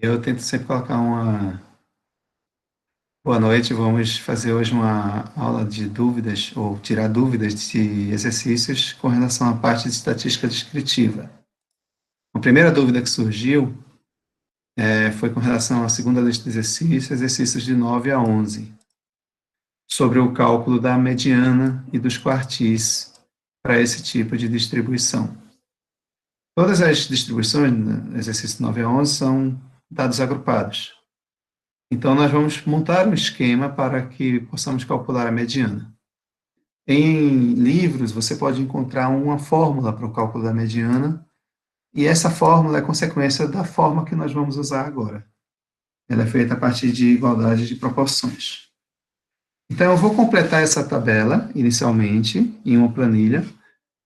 Eu tento sempre colocar uma boa noite. Vamos fazer hoje uma aula de dúvidas, ou tirar dúvidas de exercícios com relação à parte de estatística descritiva. A primeira dúvida que surgiu foi com relação à segunda lista de exercícios, exercícios de 9 a 11, sobre o cálculo da mediana e dos quartis para esse tipo de distribuição. Todas as distribuições, no exercício 9 a 11, são dados agrupados. Então, nós vamos montar um esquema para que possamos calcular a mediana. Em livros, você pode encontrar uma fórmula para o cálculo da mediana, e essa fórmula é consequência da forma que nós vamos usar agora. Ela é feita a partir de igualdade de proporções. Então, eu vou completar essa tabela, inicialmente, em uma planilha,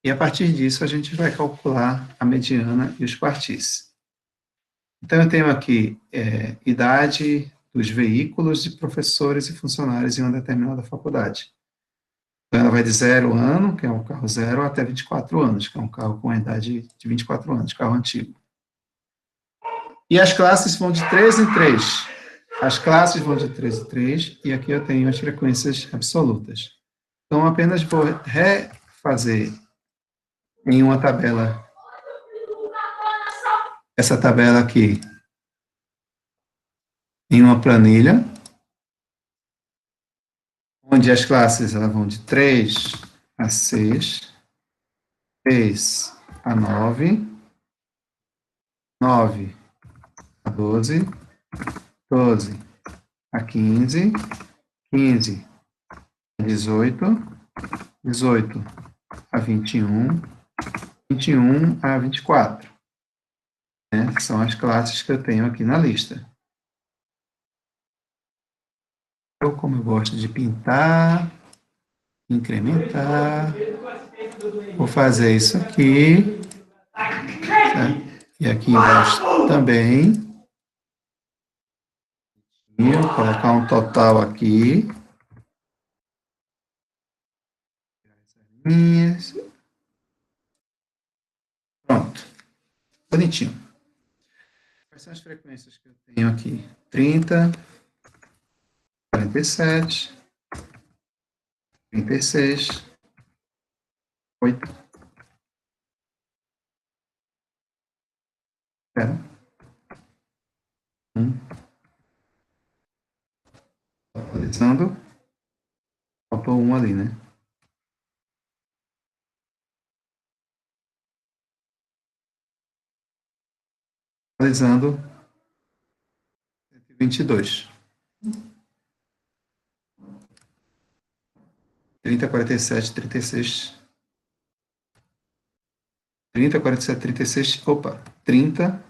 e a partir disso a gente vai calcular a mediana e os quartis. Então, eu tenho aqui idade dos veículos de professores e funcionários em uma determinada faculdade. Então, ela vai de 0 ano, que é um carro zero, até 24 anos, que é um carro com a idade de 24 anos, carro antigo. E as classes vão de 3 em 3. As classes vão de 3 em 3, e aqui eu tenho as frequências absolutas. Então, apenas vou refazer em uma tabela, essa tabela aqui, em uma planilha, onde as classes elas vão de 3 a 6, 6 a 9, 9 a 12, 12 a 15, 15 a 18, 18 a 21, 21 a 24. Né? São as classes que eu tenho aqui na lista. Como eu gosto de pintar, incrementar, vou fazer isso aqui, certo? E aqui embaixo também. Vou colocar um total aqui. Pronto. Bonitinho. Quais são as frequências que eu tenho aqui? 30, 47, 36, 8. Espera. 1. Atualizando. Faltou um ali, né? Atualizando. 122. 30, 47, 36. 30, 47, 36. Opa. 30.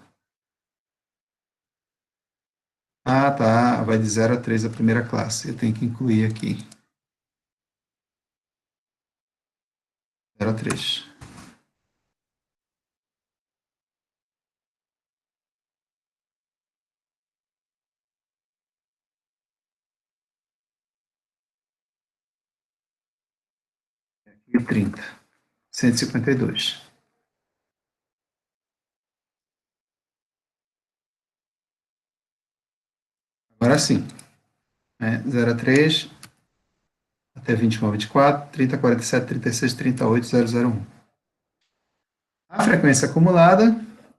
Ah, tá. Vai de 0 a 3 a primeira classe. Eu tenho que incluir aqui. 0 a 3. E 30. 152. Agora sim. 0 a 3 até 21 a 24, 30, 47, 36, 38, 001. A frequência acumulada,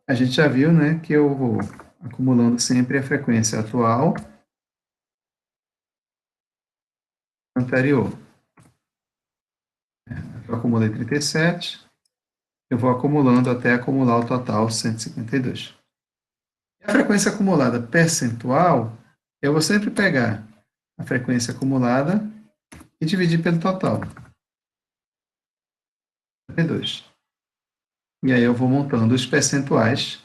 a gente já viu, né, que eu vou acumulando sempre a frequência atual anterior. Eu acumulei 37, eu vou acumulando até acumular o total 152. E a frequência acumulada percentual, eu vou sempre pegar a frequência acumulada e dividir pelo total. 52. E aí eu vou montando os percentuais.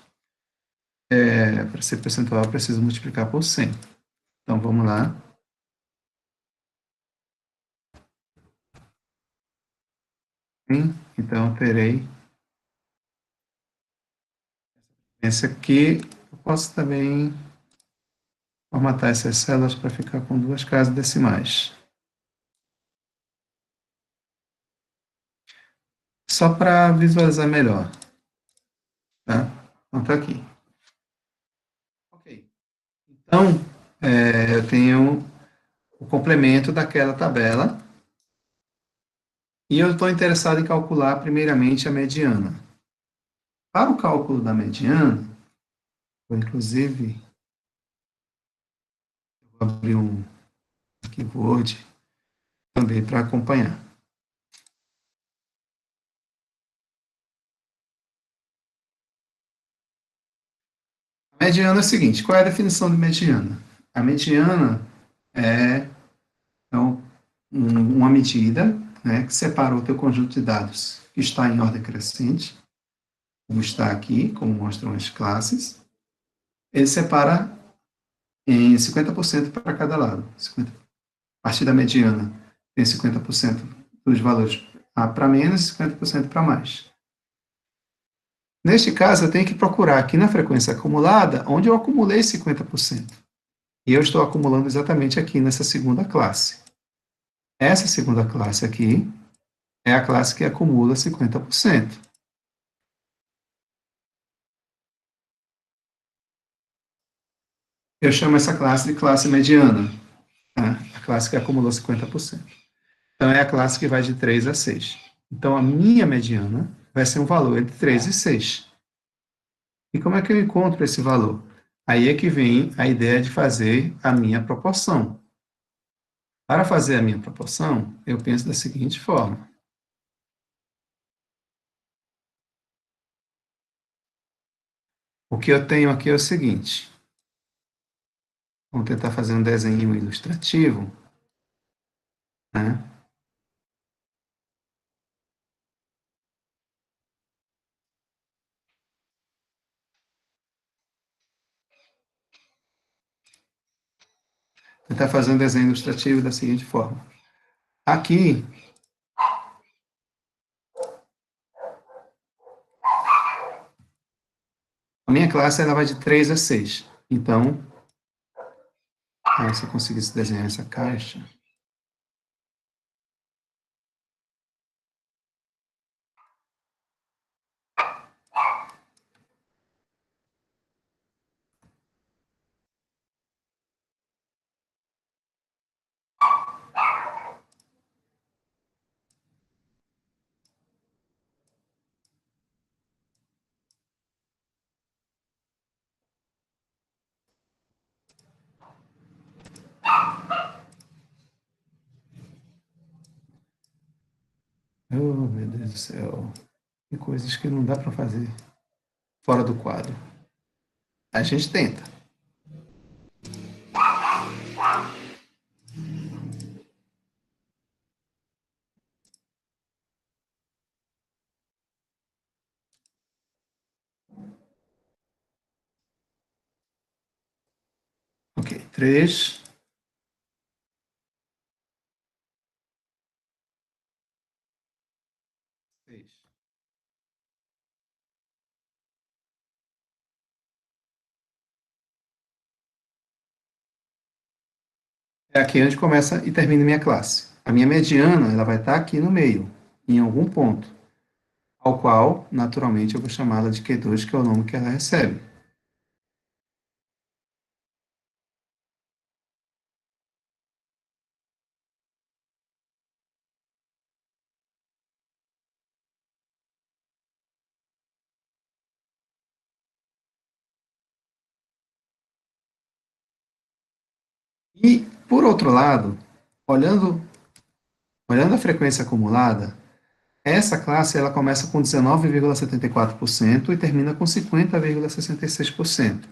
Para ser percentual, eu preciso multiplicar por 100. Então, vamos lá. Então, terei esse aqui. Eu posso também formatar essas células para ficar com duas casas decimais. Só para visualizar melhor. Tá? Então, tá aqui. Ok. Então, eu tenho o complemento daquela tabela e eu estou interessado em calcular primeiramente a mediana. Para o cálculo da mediana, vou inclusive vou abrir um arquivo Word também para acompanhar. A mediana é o seguinte, qual é a definição de mediana? A mediana é então, uma medida, né, que separa o teu conjunto de dados que está em ordem crescente, como está aqui, como mostram as classes, ele separa em 50% para cada lado. 50, a partir da mediana, tem 50% dos valores para menos e 50% para mais. Neste caso, eu tenho que procurar aqui na frequência acumulada, onde eu acumulei 50%. E eu estou acumulando exatamente aqui nessa segunda classe. Essa segunda classe aqui é a classe que acumula 50%. Eu chamo essa classe de classe mediana, tá? A classe que acumulou 50%. Então, é a classe que vai de 3 a 6. Então, a minha mediana vai ser um valor entre 3 e 6. E como é que eu encontro esse valor? Aí é que vem a ideia de fazer a minha proporção. Para fazer a minha proporção, eu penso da seguinte forma. O que eu tenho aqui é o seguinte. Vamos tentar fazer um desenho ilustrativo, né? Tentar fazer um desenho ilustrativo da seguinte forma. Aqui, a minha classe ela vai de 3 a 6. Então, se eu conseguisse desenhar essa caixa, oh, meu Deus do céu, tem coisas que não dá para fazer fora do quadro. A gente tenta. Ok, 3, 6. É aqui onde começa e termina minha classe. A minha mediana ela vai estar aqui no meio, em algum ponto, ao qual, naturalmente, eu vou chamá-la de Q2, que é o nome que ela recebe. E, por outro lado, olhando, olhando a frequência acumulada, essa classe ela começa com 19,74% e termina com 50,66%.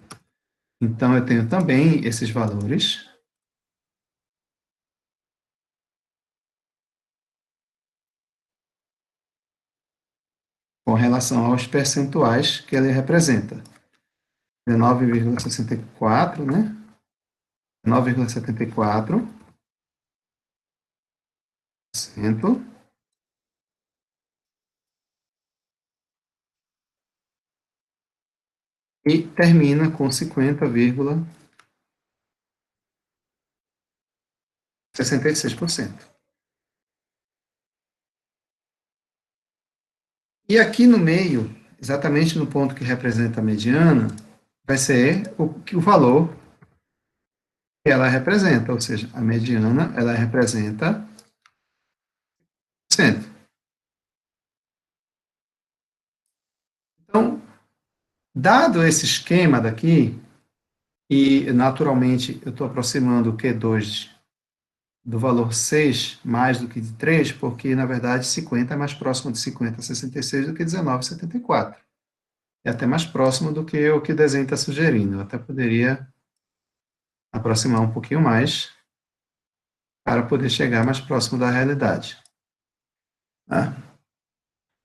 Então, eu tenho também esses valores com relação aos percentuais que ele representa. 19,64, né? 9,74% e termina com 50,66%. E aqui no meio, exatamente no ponto que representa a mediana, vai ser o valor ela representa, ou seja, a mediana, ela representa 100%. Então, dado esse esquema daqui, e naturalmente eu estou aproximando o Q2 do valor 6 mais do que de 3, porque na verdade 50 é mais próximo de 50,66 do que 19,74. É até mais próximo do que o que o desenho está sugerindo. Eu até poderia aproximar um pouquinho mais para poder chegar mais próximo da realidade. Tá?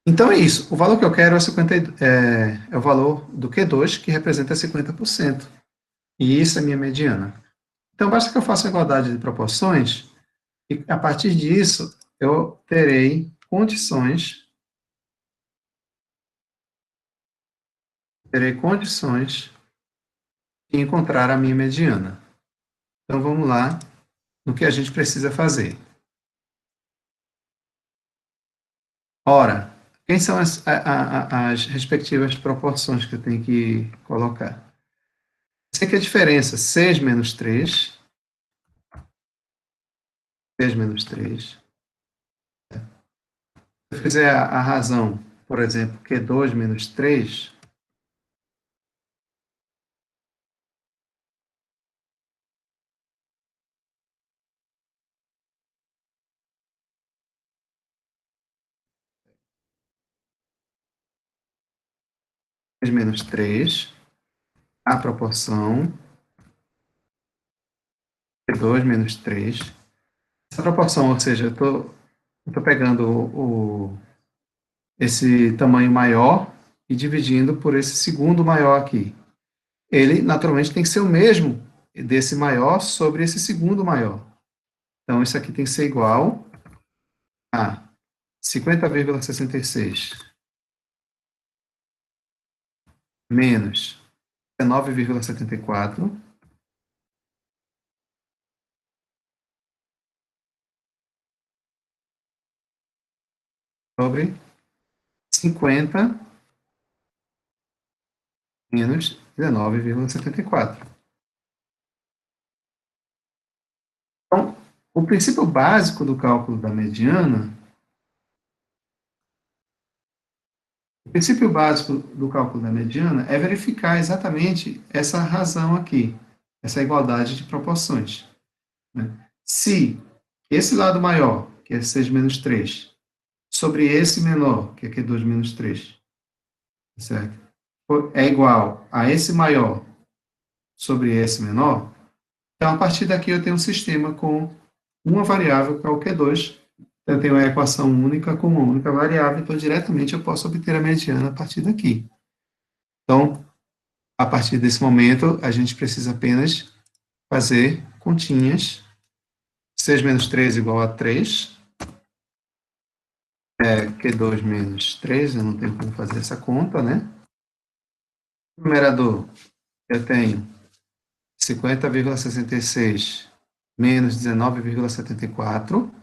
Então é isso. O valor que eu quero é o valor do Q2, que representa 50%. E isso é minha mediana. Então basta que eu faça a igualdade de proporções e a partir disso eu terei condições de encontrar a minha mediana. Então vamos lá no que a gente precisa fazer. Ora, quem são as respectivas proporções que eu tenho que colocar? Sei que a diferença 6 menos 3, 6 menos 3. Se eu fizer a razão, por exemplo, Q2 menos 3, 6 menos 3, a proporção Q2 menos 3. Essa proporção, ou seja, eu estou pegando esse tamanho maior e dividindo por esse segundo maior aqui. Ele, naturalmente, tem que ser o mesmo desse maior sobre esse segundo maior. Então, isso aqui tem que ser igual a 50,66 menos 19,74 sobre 50 menos 19,74. Então, o princípio básico do cálculo da mediana, o princípio básico do cálculo da mediana é verificar exatamente essa razão aqui, essa igualdade de proporções. Né? Se esse lado maior, que é 6 menos 3, sobre esse menor, que é Q2 menos 3, certo? É igual a esse maior sobre esse menor, então a partir daqui eu tenho um sistema com uma variável, que é o Q2. Eu tenho a equação única com uma única variável, então diretamente eu posso obter a mediana a partir daqui. Então, a partir desse momento, a gente precisa apenas fazer continhas. 6 menos 3 igual a 3. Q2 menos 3, eu não tenho como fazer essa conta, né? Numerador, eu tenho 50,66 menos 19,74,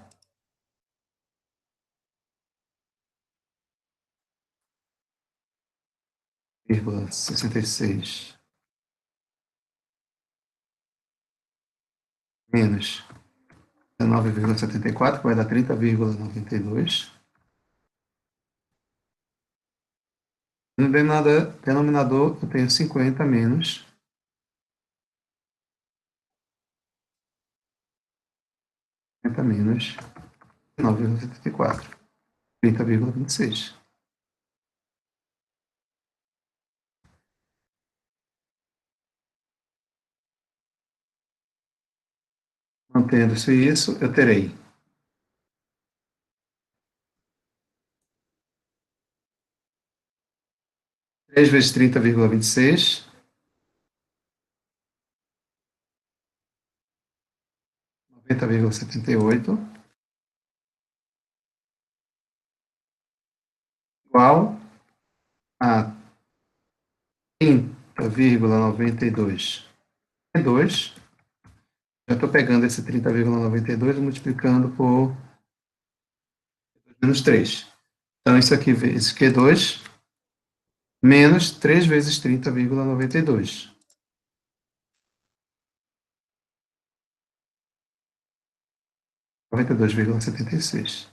66 menos 19,74, que vai dar 30,92. No denominador, eu tenho 50 menos 50 menos 9,74, 30,26. Mantendo-se isso, eu terei 3 vezes 30,26, 90,78, igual a 30,92. 2, já estou pegando esse 30,92 e multiplicando por menos 3. Então, isso aqui vezes Q2 menos 3 vezes 30,92. 92,76.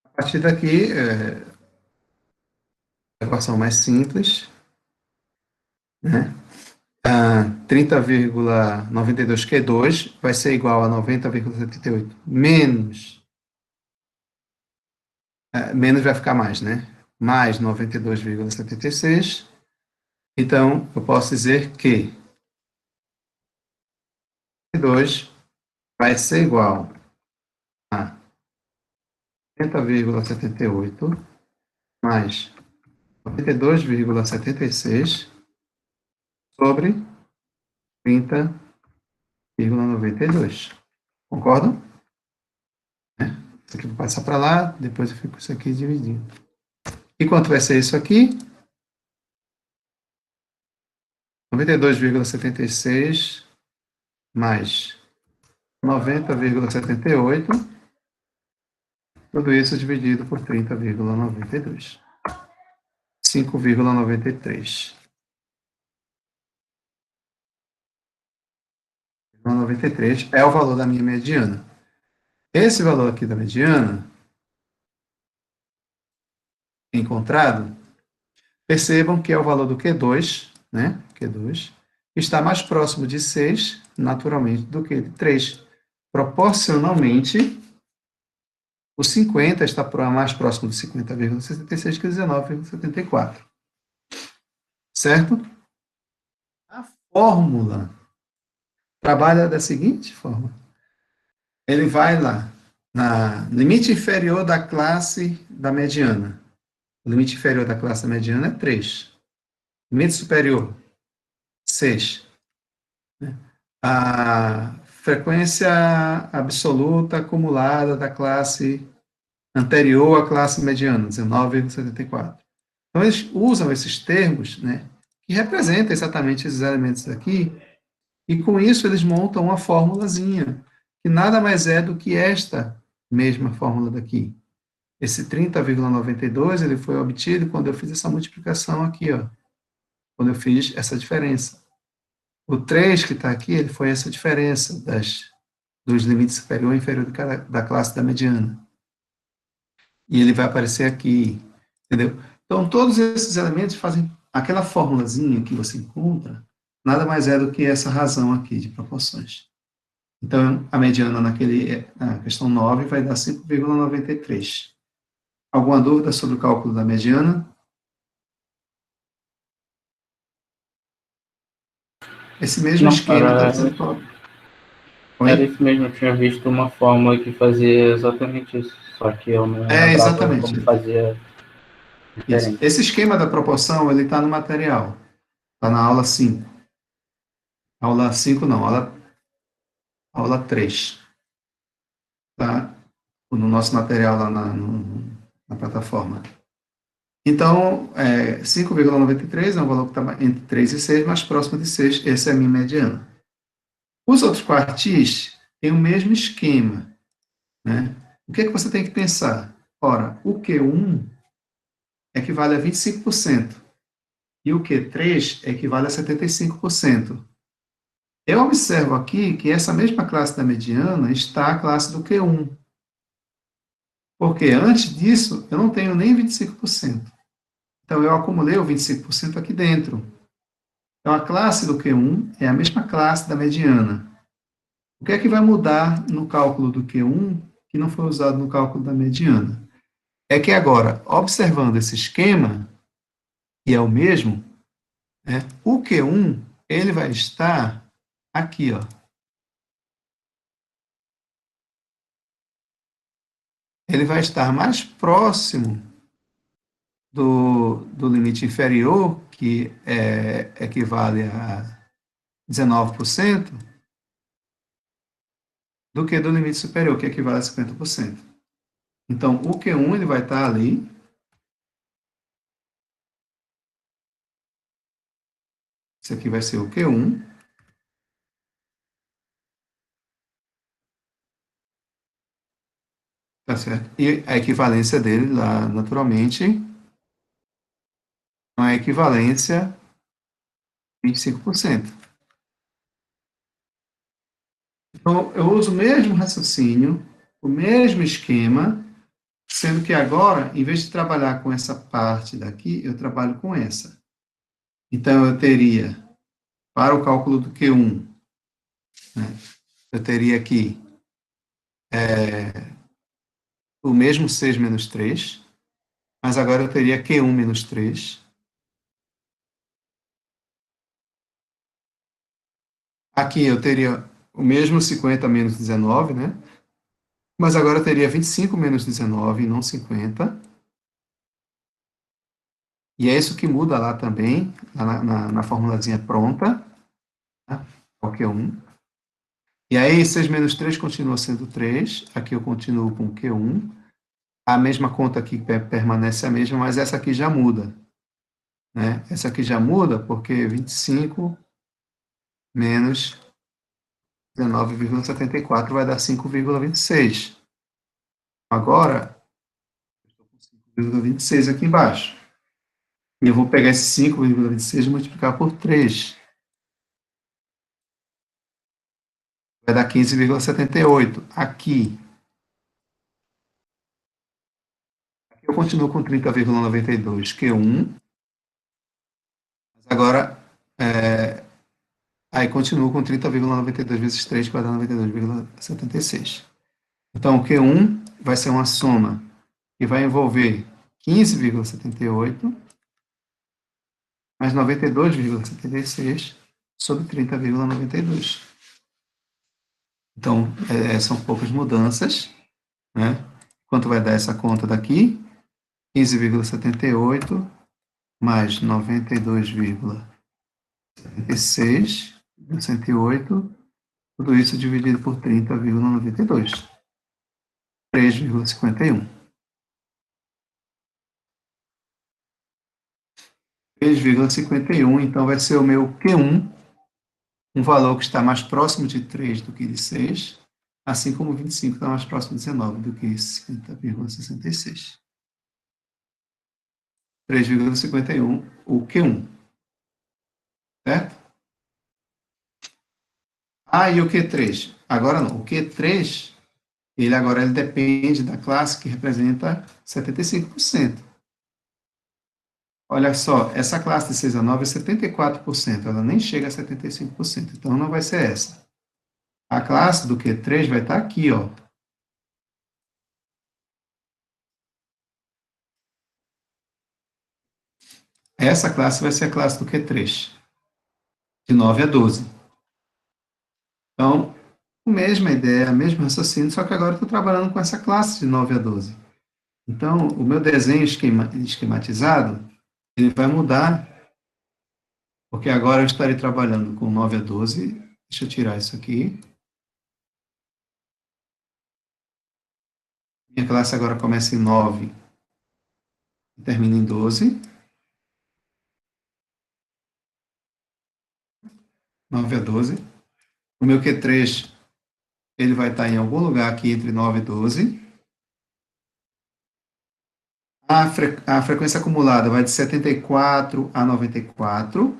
A partir daqui, equação mais simples, né? 30,92, que é 2, vai ser igual a 90,78 menos, menos vai ficar mais, né? Mais 92,76. Então, eu posso dizer que 2 vai ser igual a 90,78 mais 92,76 sobre 30,92. Concordam? Isso aqui vai passar para lá, depois eu fico isso aqui dividindo. E quanto vai ser isso aqui? 92,76 mais 90,78, tudo isso dividido por 30,92. 5,93. 93 é o valor da minha mediana. Esse valor aqui da mediana, encontrado, percebam que é o valor do Q2, né? Q2, está mais próximo de 6, naturalmente, do que de 3. Proporcionalmente, o 50 está mais próximo de 50,76 que 19,74. Certo? A fórmula trabalha da seguinte forma. Ele vai lá, na limite inferior da classe da mediana. O limite inferior da classe da mediana é 3. Limite superior, 6. A frequência absoluta acumulada da classe anterior à classe mediana, 19,74. Então, eles usam esses termos, né, que representam exatamente esses elementos aqui, e com isso eles montam uma formulazinha, que nada mais é do que esta mesma fórmula daqui. Esse 30,92, ele foi obtido quando eu fiz essa multiplicação aqui, ó, quando eu fiz essa diferença. O 3 que está aqui, ele foi essa diferença dos limites superior e inferior da classe da mediana. E ele vai aparecer aqui, entendeu? Então, todos esses elementos fazem aquela formulazinha que você encontra, nada mais é do que essa razão aqui de proporções. Então, a mediana na questão 9 vai dar 5,93. Alguma dúvida sobre o cálculo da mediana? Esse mesmo Não, esquema está sendo colocado. era Oi? isso mesmo. Eu tinha visto uma fórmula que fazia exatamente isso, só que eu não É, lembrava exatamente. como fazia Isso. diferente. Esse esquema da proporção, ele está no material. Está na aula 5. Aula 5 não, aula 3. Tá? No nosso material lá na plataforma. Então, 5,93 é um valor que está entre 3 e 6, mais próximo de 6, essa é a minha mediana. Os outros quartis têm o mesmo esquema, né? O que é que você tem que pensar? Ora, o Q1 equivale a 25%, e o Q3 equivale a 75%. Eu observo aqui que essa mesma classe da mediana está a classe do Q1, porque antes disso eu não tenho nem 25%. Então, eu acumulei o 25% aqui dentro. Então, a classe do Q1 é a mesma classe da mediana. O que é que vai mudar no cálculo do Q1 que não foi usado no cálculo da mediana? É que agora, observando esse esquema, e é o mesmo, né, o Q1 ele vai estar aqui, ó. Ele vai estar mais próximo do limite inferior, que equivale a 19%, do que do limite superior, que equivale a 50%. Então, o Q1 ele vai estar ali. Isso aqui vai ser o Q1. Tá certo? E a equivalência dele lá, naturalmente, não é equivalência 25%. Então, eu uso o mesmo raciocínio, o mesmo esquema, sendo que agora, em vez de trabalhar com essa parte daqui, eu trabalho com essa. Então, eu teria, para o cálculo do Q1, né, eu teria aqui o mesmo 6 menos 3, mas agora eu teria Q1 menos 3. Aqui eu teria o mesmo 50 menos 19, né? Mas agora eu teria 25 menos 19, e não 50. E é isso que muda lá também, lá na formulazinha pronta, tá? Qualquer um. E aí, 6 menos 3 continua sendo 3. Aqui eu continuo com Q1. A mesma conta aqui permanece a mesma, mas essa aqui já muda, né? Essa aqui já muda porque 25 menos 19,74 vai dar 5,26. Agora, eu estou com 5,26 aqui embaixo. E eu vou pegar esse 5,26 e multiplicar por 3. Vai dar 15,78. Aqui eu continuo com 30,92, Q1. Mas agora, aí continuo com 30,92 vezes 3, que vai dar 92,76. Então, o Q1 vai ser uma soma que vai envolver 15,78 mais 92,76 sobre 30,92. Então, são poucas mudanças, né? Quanto vai dar essa conta daqui? 15,78 mais 92,76, 108, tudo isso dividido por 30,92, 3,51. 3,51, então vai ser o meu Q1, um valor que está mais próximo de 3 do que de 6, assim como 25 está mais próximo de 19 do que 50,66. 3,51, o Q1, certo? Ah, e o Q3? Agora não, o Q3, ele depende da classe que representa 75%. Olha só, essa classe de 6 a 9 é 74%, ela nem chega a 75%, então não vai ser essa. A classe do Q3 vai estar aqui, ó. Essa classe vai ser a classe do Q3, de 9 a 12. Então, a mesma ideia, o mesmo raciocínio, só que agora eu estou trabalhando com essa classe de 9 a 12. Então, o meu desenho esquematizado, ele vai mudar, porque agora eu estarei trabalhando com 9 a 12. Deixa eu tirar isso aqui. Minha classe agora começa em 9 e termina em 12. 9 a 12. O meu Q3, ele vai estar em algum lugar aqui entre 9 e 12. A frequência acumulada vai de 74 a 94.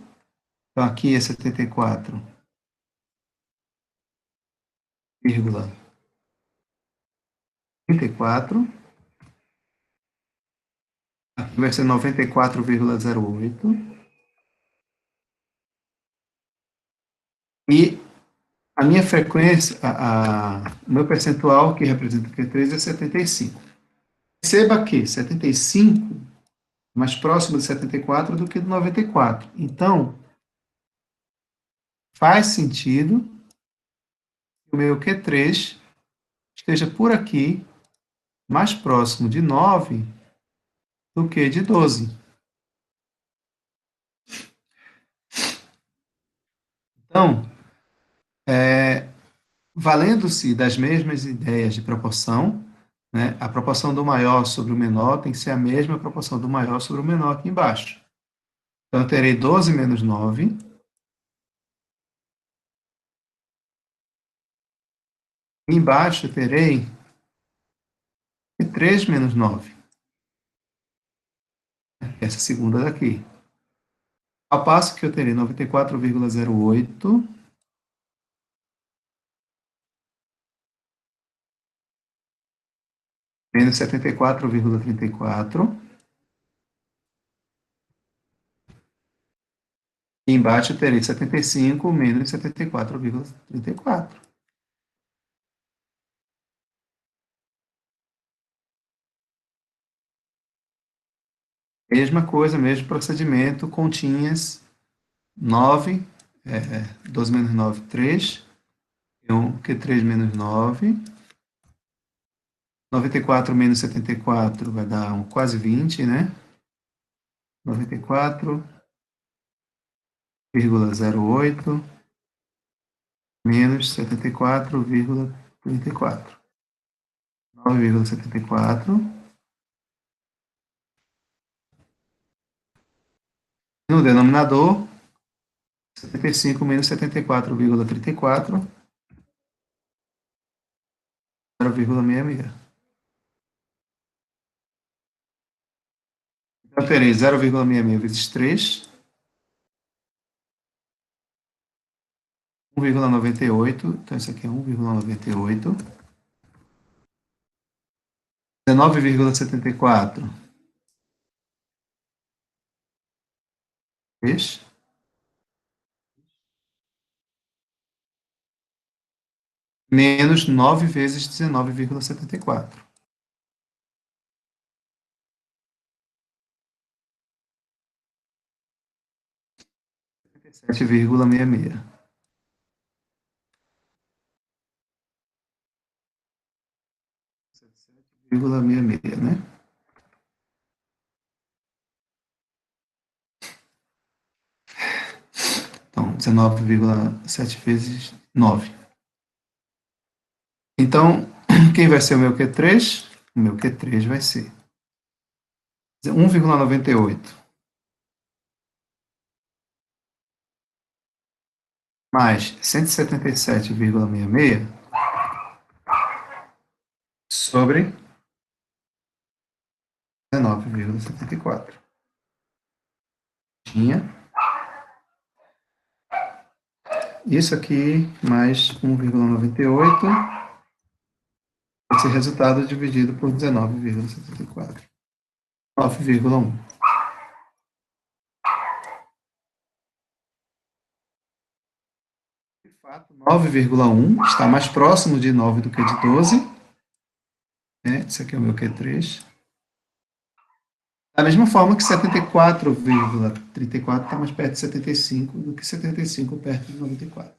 Então, aqui é 74,34. Aqui vai ser 94,08. E a minha frequência, o meu percentual, que representa o Q3, é 75. Perceba que 75 é mais próximo de 74 do que de 94. Então, faz sentido que o meu Q3 esteja por aqui, mais próximo de 9 do que de 12. Então, valendo-se das mesmas ideias de proporção, né, a proporção do maior sobre o menor tem que ser a mesma proporção do maior sobre o menor aqui embaixo. Então, eu terei 12 menos 9. Embaixo, eu terei 3 menos 9. Essa segunda daqui. Ao passo que eu terei 94,08 menos 74,34. E embaixo eu terei 75 menos 74,34. Mesma coisa, mesmo procedimento, continhas 9, 12 menos 9, 3, Q3 menos 9, 94 menos 74 vai dar quase 20, né? 94,08 menos 74,34. 9,74. No denominador, 75 menos 74,34, 0,66. Então, eu terei 0,66 vezes 3, 1,98. Então, isso aqui é 1,98. 19,74. 3. Menos 9 vezes 19,74. 7,66. 7,66, né? Então, 19,7 vezes 9. Então, quem vai ser o meu Q3? O meu Q3 vai ser 1,98 mais 177,66 sobre 19,74. Tinha isso aqui mais 1,98. Esse resultado dividido por 19,74. 9,1. De fato, 9,1 está mais próximo de 9 do que de 12. Esse aqui é o meu Q3. Da mesma forma que 74,34 está mais perto de 75 do que 75 perto de 94.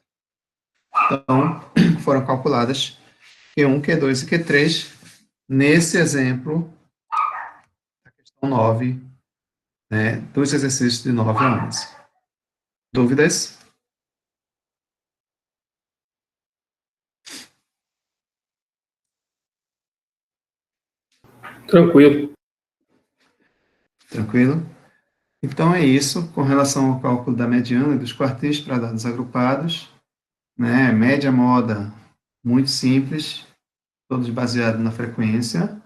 Então, foram calculadas Q1, Q2 e Q3 nesse exemplo da questão 9, né, dos exercícios de 9 a 11. Dúvidas? Tranquilo. Tranquilo? Então é isso, com relação ao cálculo da mediana e dos quartis para dados agrupados, né, média moda, muito simples, todos baseados na frequência.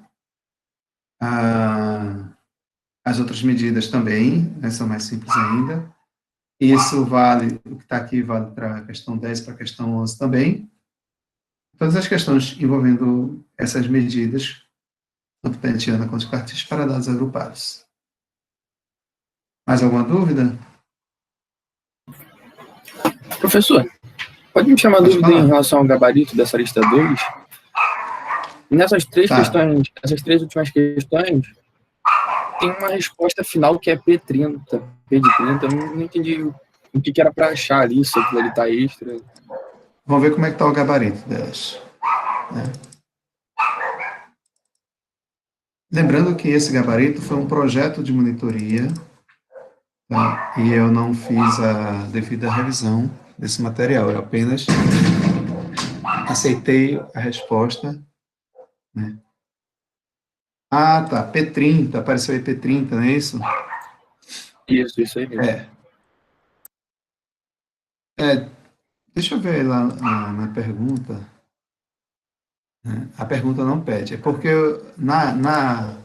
As outras medidas também, né, são mais simples ainda. Isso vale, o que está aqui vale para a questão 10 para a questão 11 também. Todas as questões envolvendo essas medidas, tanto mediana quanto quartis, para dados agrupados. Mais alguma dúvida? Professor, pode me chamar a Pode dúvida em falar. relação ao gabarito dessa lista 2? Nessas três Tá. questões, essas três últimas questões, tem uma resposta final que é P30, P de 30. Eu não entendi o que era para achar ali, se aquilo ali está extra. Vamos ver como é que está o gabarito delas. Né? Lembrando que esse gabarito foi um projeto de monitoria, tá? E eu não fiz a devida revisão desse material, eu apenas aceitei a resposta, né? Ah, tá, P30, apareceu aí P30, não é isso? Isso aí mesmo. Deixa eu ver lá na pergunta. Né? A pergunta não pede, é porque na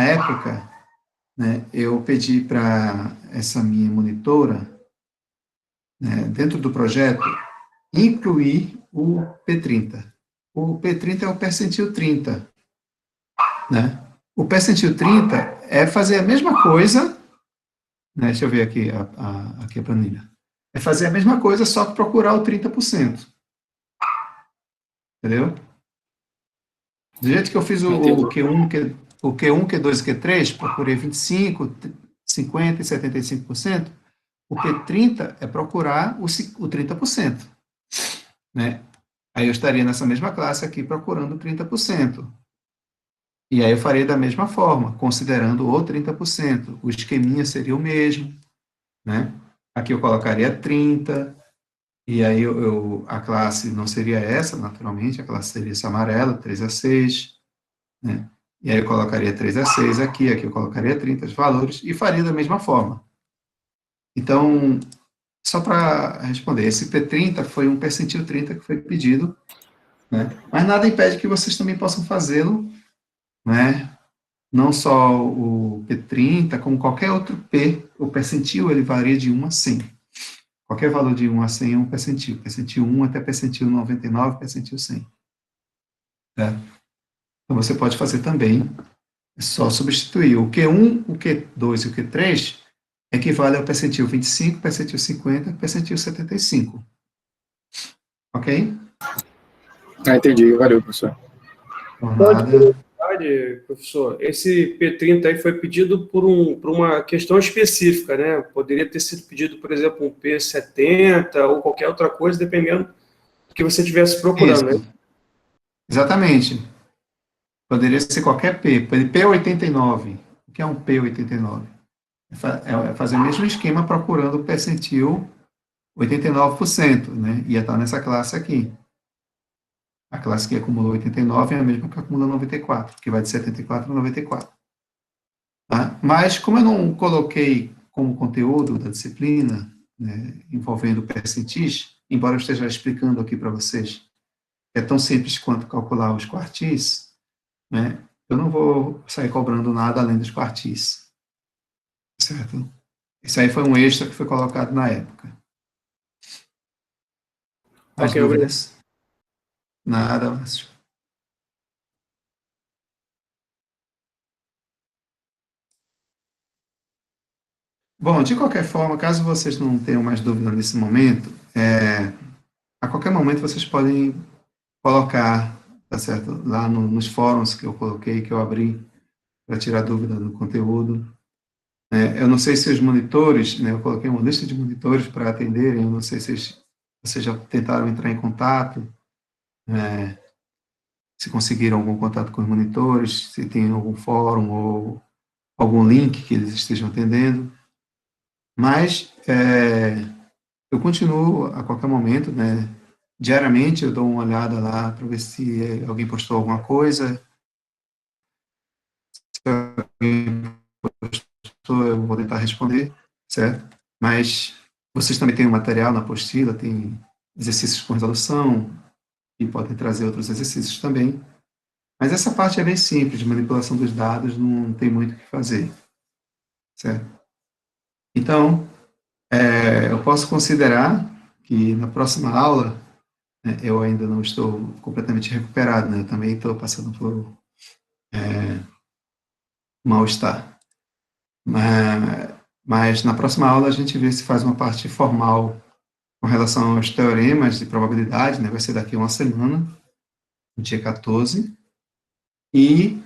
época, né, eu pedi para essa minha monitora, né, dentro do projeto, incluir o P30. O P30 é o percentil 30. né? O percentil 30 é fazer a mesma coisa, né? Deixa eu ver aqui aqui a planilha. É fazer a mesma coisa, só que procurar o 30%. Entendeu? Do jeito que eu fiz Entendi. o Q1, Q2 e Q3, procurei 25, 50 e 75%. O Q30 é procurar o 30%. Né? Aí eu estaria nessa mesma classe aqui procurando 30%. E aí eu faria da mesma forma, considerando o 30%. O esqueminha seria o mesmo, né? Aqui eu colocaria 30, e aí a classe não seria essa, naturalmente, a classe seria essa amarela, 3 a 6, né? E aí eu colocaria 3 a 6 aqui eu colocaria 30 os valores, e faria da mesma forma. Então, só para responder, esse P30 foi um percentil 30 que foi pedido, né? Mas nada impede que vocês também possam fazê-lo, né? Não só o P30, como qualquer outro P, o percentil ele varia de 1 a 100. Qualquer valor de 1 a 100 é um percentil. Percentil 1 até percentil 99, percentil 100. Tá? Então você pode fazer também, é só substituir. O Q1, o Q2 e o Q3 equivale ao percentil 25, percentil 50, percentil 75. Ok? Entendi. Valeu, professor. Por Só de nada. curiosidade, professor, esse P30 aí foi pedido por uma questão específica, né? Poderia ter sido pedido, por exemplo, um P70 ou qualquer outra coisa, dependendo do que você estivesse procurando, né? Isso. Exatamente. Poderia ser qualquer P. P89. O que é um P89? É fazer o mesmo esquema procurando o percentil 89%, né? Ia estar nessa classe aqui. A classe que acumulou 89 é a mesma que acumula 94, que vai de 74 a 94. Tá? Mas, como eu não coloquei como conteúdo da disciplina, né, envolvendo percentis, embora eu esteja explicando aqui para vocês, é tão simples quanto calcular os quartis, né, eu não vou sair cobrando nada além dos quartis. Certo? Isso aí foi um extra que foi colocado na época. Mais Ok, obrigado. dúvidas? Nada, Márcio. Bom, de qualquer forma, caso vocês não tenham mais dúvida nesse momento, a qualquer momento vocês podem colocar, tá certo? Lá nos fóruns que eu coloquei, que eu abri para tirar dúvida do conteúdo. Eu não sei se os monitores, né, eu coloquei uma lista de monitores para atenderem, eu não sei se vocês já tentaram entrar em contato, se conseguiram algum contato com os monitores, se tem algum fórum ou algum link que eles estejam atendendo. Mas eu continuo a qualquer momento, né? Diariamente eu dou uma olhada lá para ver se alguém postou alguma coisa. Se alguém postou, eu vou tentar responder, certo? Mas vocês também têm o material na apostila, tem exercícios com resolução e podem trazer outros exercícios também. Mas essa parte é bem simples, de manipulação dos dados, não tem muito o que fazer, certo? Então, eu posso considerar que na próxima aula, né, eu ainda não estou completamente recuperado, né? Eu também estou passando por mal-estar. Mas na próxima aula a gente vê se faz uma parte formal com relação aos teoremas de probabilidade, né? Vai ser daqui a uma semana, no dia 14. E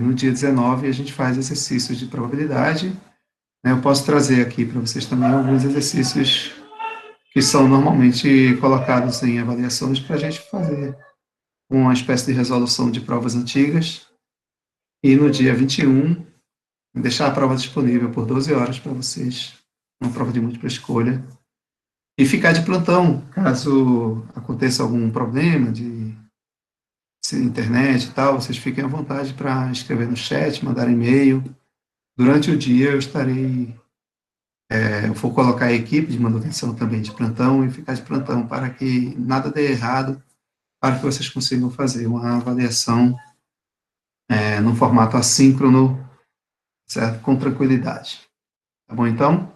no dia 19 a gente faz exercícios de probabilidade. Né? Eu posso trazer aqui para vocês também alguns exercícios que são normalmente colocados em avaliações para a gente fazer uma espécie de resolução de provas antigas. E no dia 21, deixar a prova disponível por 12 horas para vocês, uma prova de múltipla escolha. E ficar de plantão, caso aconteça algum problema de internet e tal, vocês fiquem à vontade para escrever no chat, mandar e-mail. Durante o dia eu estarei, eu vou colocar a equipe de manutenção também de plantão e ficar de plantão para que nada dê errado, para que vocês consigam fazer uma avaliação no formato assíncrono, certo? Com tranquilidade. Tá bom, então?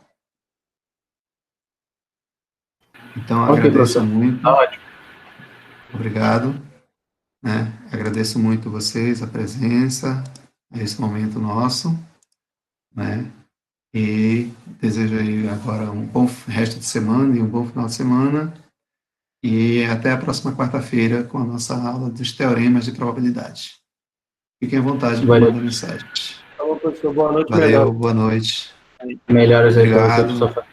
Então, Ok, agradeço professor. muito. Tá ótimo. Obrigado. né? Agradeço muito vocês, a presença, a esse momento nosso, né? E desejo aí agora um bom resto de semana e um bom final de semana. E até a próxima quarta-feira com a nossa aula dos teoremas de probabilidade. Fiquem à vontade para Valeu. mandar mensagem. Tá bom, professor. Boa noite, Valeu, melhor. boa noite. Melhoras aí para você, Obrigado. professor.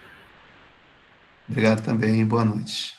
Obrigado também, boa noite.